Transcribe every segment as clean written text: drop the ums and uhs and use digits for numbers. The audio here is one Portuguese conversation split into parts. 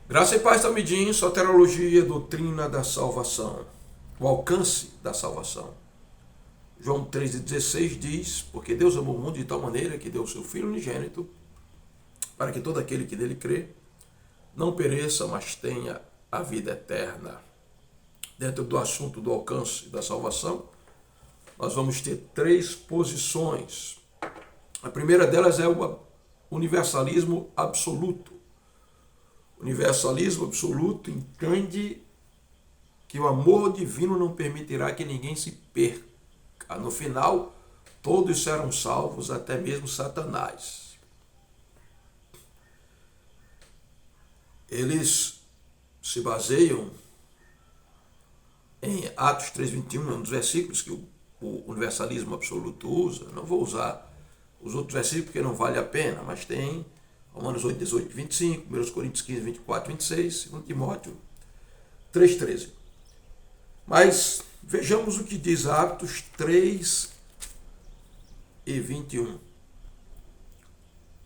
Graça e paz, Tamidim, soterologia, doutrina da salvação, o alcance da salvação. João 3,16 diz, porque Deus amou o mundo de tal maneira que deu o seu Filho unigênito, para que todo aquele que nele crê não pereça, mas tenha a vida eterna. Dentro do assunto do alcance da salvação, nós vamos ter três posições. A primeira delas é o universalismo absoluto. O universalismo absoluto entende que o amor divino não permitirá que ninguém se perca. No final, todos serão salvos, até mesmo Satanás. Eles se baseiam em Atos 3,21, é um dos versículos que o universalismo absoluto usa. Não vou usar os outros versículos porque não vale a pena, mas tem Romanos 8, 18, 25, 1 Coríntios 15, 24, 26, 2 Timóteo 3,13. Mas vejamos o que diz Atos 3 e 21.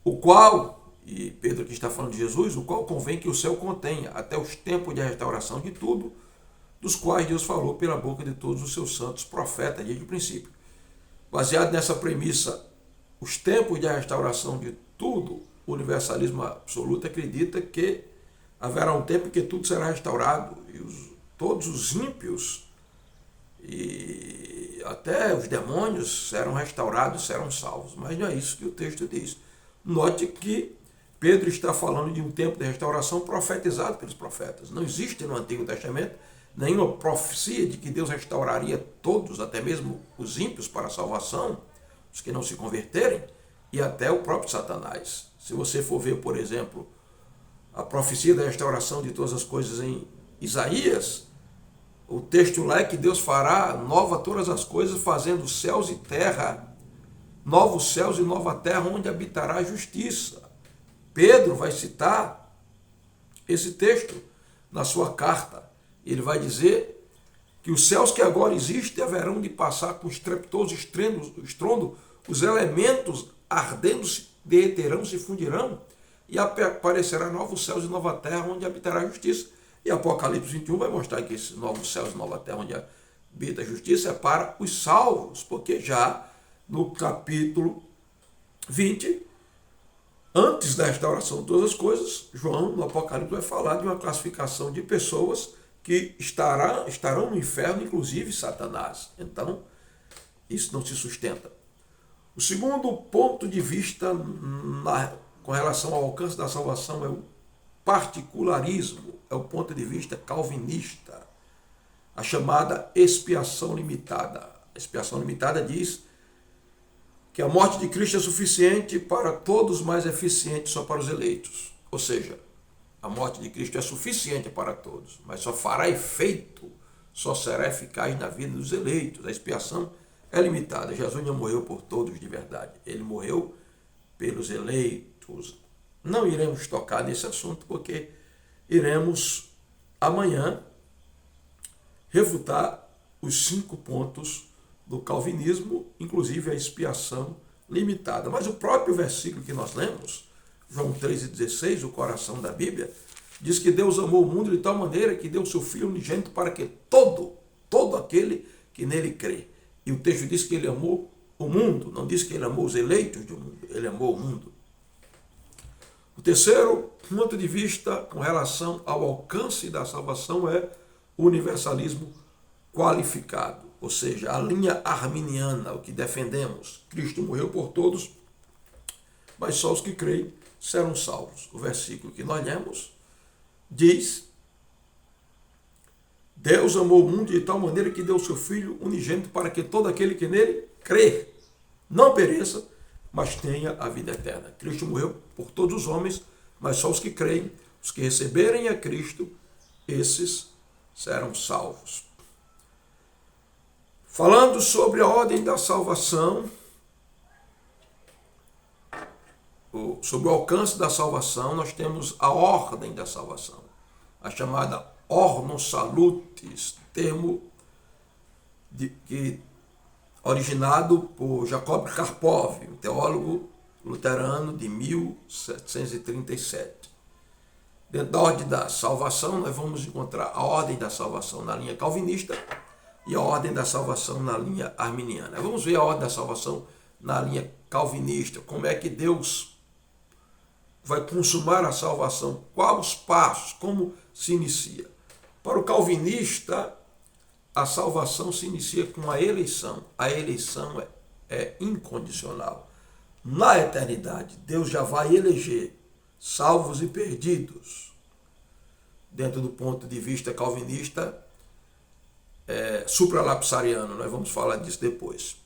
O qual, e Pedro aqui está falando de Jesus, o qual convém que o céu contenha até os tempos de restauração de tudo, dos quais Deus falou pela boca de todos os seus santos profetas desde o princípio. Baseado nessa premissa, os tempos de restauração de tudo, o universalismo absoluto acredita que haverá um tempo em que tudo será restaurado e todos os ímpios e até os demônios serão restaurados, serão salvos. Mas não é isso que o texto diz. Note que Pedro está falando de um tempo de restauração profetizado pelos profetas. Não existe no Antigo Testamento nenhuma profecia de que Deus restauraria todos, até mesmo os ímpios, para a salvação, os que não se converterem, e até o próprio Satanás. Se você for ver, por exemplo, a profecia da restauração de todas as coisas em Isaías, o texto lá é que Deus fará nova todas as coisas, fazendo céus e terra, novos céus e nova terra, onde habitará a justiça. Pedro vai citar esse texto na sua carta. Ele vai dizer que os céus que agora existem haverão de passar com estrepitoso estrondo, os elementos ardendo se derreterão, se fundirão, e aparecerá novos céus e nova terra onde habitará a justiça. E Apocalipse 21 vai mostrar que esses novos céus e nova terra onde habita a justiça é para os salvos, porque já no capítulo 20, antes da restauração de todas as coisas, João, no Apocalipse, vai falar de uma classificação de pessoas que estarão no inferno, inclusive Satanás. Então, isso não se sustenta. O segundo ponto de vista com relação ao alcance da salvação é o particularismo, é o ponto de vista calvinista, a chamada expiação limitada. A expiação limitada diz que a morte de Cristo é suficiente para todos, mas é eficiente só para os eleitos. Ou seja, a morte de Cristo é suficiente para todos, mas só fará efeito, só será eficaz na vida dos eleitos. A expiação é limitada. Jesus não morreu por todos de verdade. Ele morreu pelos eleitos. Não iremos tocar nesse assunto porque iremos amanhã refutar os 5 pontos do calvinismo, inclusive a expiação limitada. Mas o próprio versículo que nós lemos, João 3,16, o coração da Bíblia, diz que Deus amou o mundo de tal maneira que deu o seu Filho unigênito para que todo aquele que nele crê. E o texto diz que ele amou o mundo, não diz que ele amou os eleitos do mundo, ele amou o mundo. O terceiro ponto de vista com relação ao alcance da salvação é o universalismo qualificado, ou seja, a linha arminiana, o que defendemos. Cristo morreu por todos, mas só os que creem serão salvos. O versículo que nós lemos diz: Deus amou o mundo de tal maneira que deu o seu Filho unigênito para que todo aquele que nele crê não pereça, mas tenha a vida eterna. Cristo morreu por todos os homens, mas só os que creem, os que receberem a Cristo, esses serão salvos. Falando sobre a ordem da salvação, sobre o alcance da salvação, nós temos a ordem da salvação, a chamada Ornos Salutis, termo originado por Jacob Karpov, um teólogo luterano de 1737. Dentro da ordem da salvação, nós vamos encontrar a ordem da salvação na linha calvinista e a ordem da salvação na linha arminiana. Vamos ver a ordem da salvação na linha calvinista, como é que Deus vai consumar a salvação, quais os passos, como se inicia. Para o calvinista, a salvação se inicia com a eleição. A eleição é incondicional. Na eternidade, Deus já vai eleger salvos e perdidos. Dentro do ponto de vista calvinista, supralapsariano, nós vamos falar disso depois.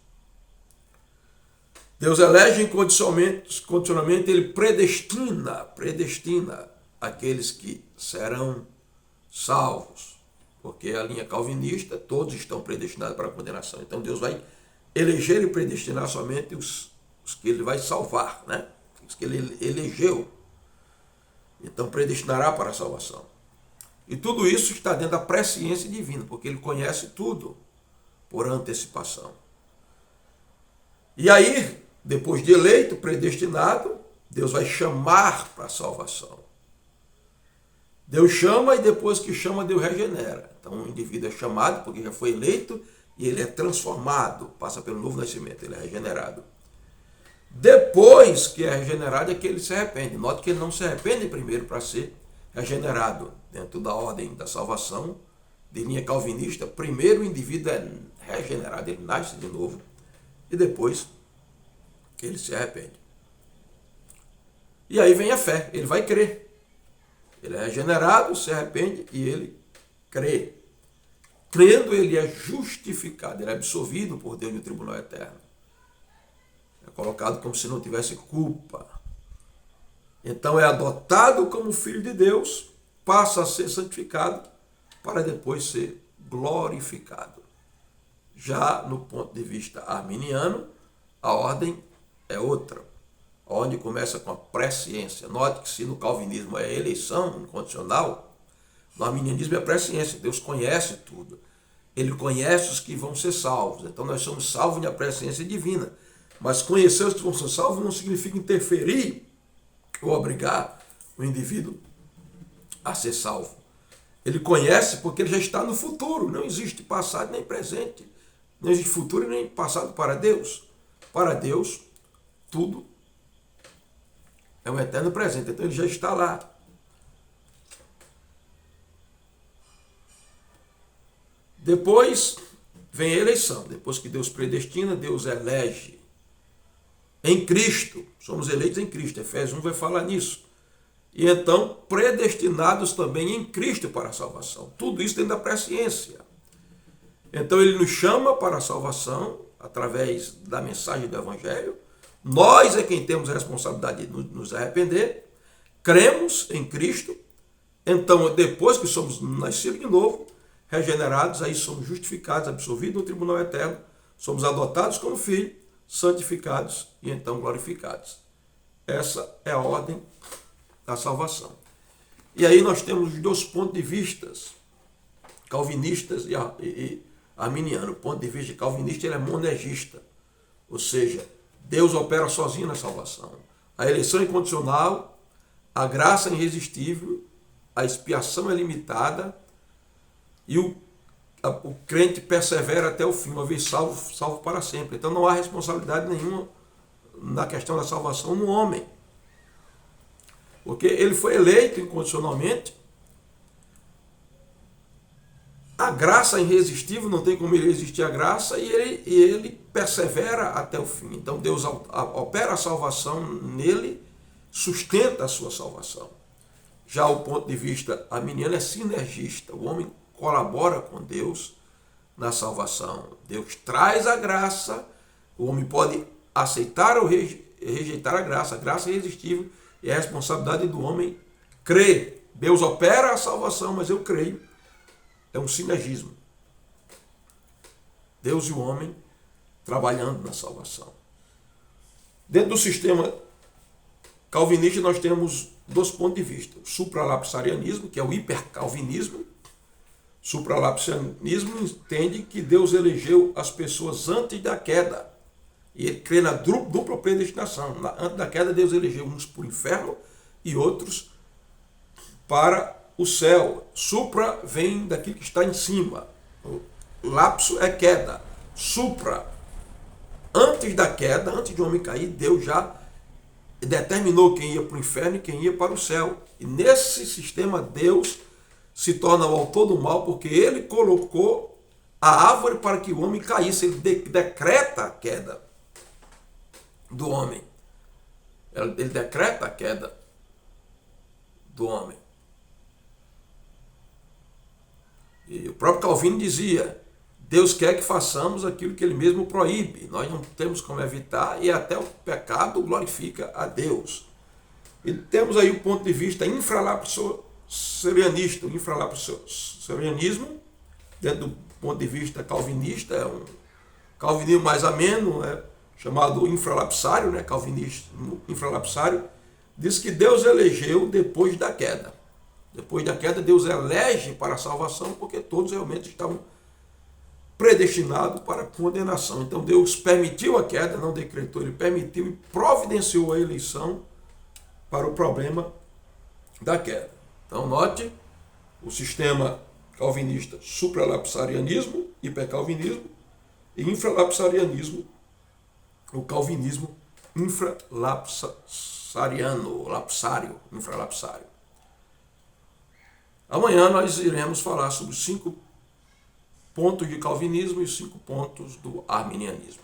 Deus elege incondicionalmente, ele predestina aqueles que serão salvos, porque a linha calvinista, todos estão predestinados para a condenação. Então Deus vai eleger e predestinar somente os que ele vai salvar, né? Os que ele elegeu. Então predestinará para a salvação. E tudo isso está dentro da presciência divina, porque ele conhece tudo por antecipação. E aí, depois de eleito, predestinado, Deus vai chamar para a salvação. Deus chama e depois que chama, Deus regenera. Então o indivíduo é chamado porque já foi eleito e ele é transformado, passa pelo novo nascimento, ele é regenerado. Depois que é regenerado é que ele se arrepende. Note que ele não se arrepende primeiro para ser regenerado. Dentro da ordem da salvação, de linha calvinista, primeiro o indivíduo é regenerado, ele nasce de novo e depois ele se arrepende. E aí vem a fé, ele vai crer. Ele é regenerado, se arrepende e ele crê. Crendo, ele é justificado, ele é absolvido por Deus no tribunal eterno. É colocado como se não tivesse culpa. Então é adotado como filho de Deus, passa a ser santificado para depois ser glorificado. Já no ponto de vista arminiano, a ordem é outra. A ordem começa com a presciência. Note que se no calvinismo é eleição incondicional, no arminianismo é presciência. Deus conhece tudo. Ele conhece os que vão ser salvos. Então nós somos salvos na presciência divina. Mas conhecer os que vão ser salvos não significa interferir ou obrigar o indivíduo a ser salvo. Ele conhece porque ele já está no futuro. Não existe passado nem presente. Não existe futuro nem passado para Deus. Para Deus, tudo é um eterno presente. Então ele já está lá. Depois vem a eleição. Depois que Deus predestina, Deus elege. Em Cristo. Somos eleitos em Cristo. Efésios 1 vai falar nisso. E então, predestinados também em Cristo para a salvação. Tudo isso dentro da presciência. Então ele nos chama para a salvação através da mensagem do Evangelho. Nós é quem temos a responsabilidade de nos arrepender. Cremos em Cristo. Então, depois que somos nascidos de novo, regenerados, aí somos justificados, absolvidos no tribunal eterno. Somos adotados como filhos, santificados e então glorificados. Essa é a ordem da salvação. E aí nós temos os dois pontos de vista, calvinistas e arminiano. O ponto de vista calvinista ele é monergista, ou seja, Deus opera sozinho na salvação. A eleição é incondicional, a graça é irresistível, a expiação é limitada e o crente persevera até o fim, uma vez salvo para sempre. Então não há responsabilidade nenhuma na questão da salvação no homem. Porque ele foi eleito incondicionalmente. A graça é irresistível, não tem como ele resistir à graça, e ele persevera até o fim. Então Deus opera a salvação nele, sustenta a sua salvação. Já o ponto de vista arminiano é sinergista. O homem colabora com Deus na salvação. Deus traz a graça, o homem pode aceitar ou rejeitar a graça. A graça é irresistível e é a responsabilidade do homem crer. Deus opera a salvação, mas eu creio. É um sinergismo. Deus e o homem trabalhando na salvação. Dentro do sistema calvinista nós temos dois pontos de vista. O supralapsarianismo, que é o hipercalvinismo. Supralapsarianismo entende que Deus elegeu as pessoas antes da queda. E ele crê na dupla predestinação. Antes da queda, Deus elegeu uns para o inferno e outros para o céu. Supra vem daquilo que está em cima. O lapso é queda. Supra. Antes da queda, antes de o homem cair, Deus já determinou quem ia para o inferno e quem ia para o céu. E nesse sistema, Deus se torna o autor do mal, porque ele colocou a árvore para que o homem caísse. Ele decreta a queda do homem. Ele decreta a queda do homem. E o próprio Calvino dizia: Deus quer que façamos aquilo que ele mesmo proíbe. Nós não temos como evitar, e até o pecado glorifica a Deus. E temos aí o ponto de vista infralapsarianista. O infralapsarianismo, dentro do ponto de vista calvinista, é um calvinismo mais ameno, chamado infralapsário, calvinismo infralapsário, diz que Deus elegeu depois da queda. Depois da queda, Deus elege para a salvação, porque todos realmente estavam predestinados para a condenação. Então Deus permitiu a queda, não decretou, ele permitiu e providenciou a eleição para o problema da queda. Então note o sistema calvinista: supralapsarianismo, hipercalvinismo, e infralapsarianismo, o calvinismo infralapsariano, lapsário, infralapsário. Amanhã nós iremos falar sobre os 5 pontos de calvinismo e os 5 pontos do arminianismo.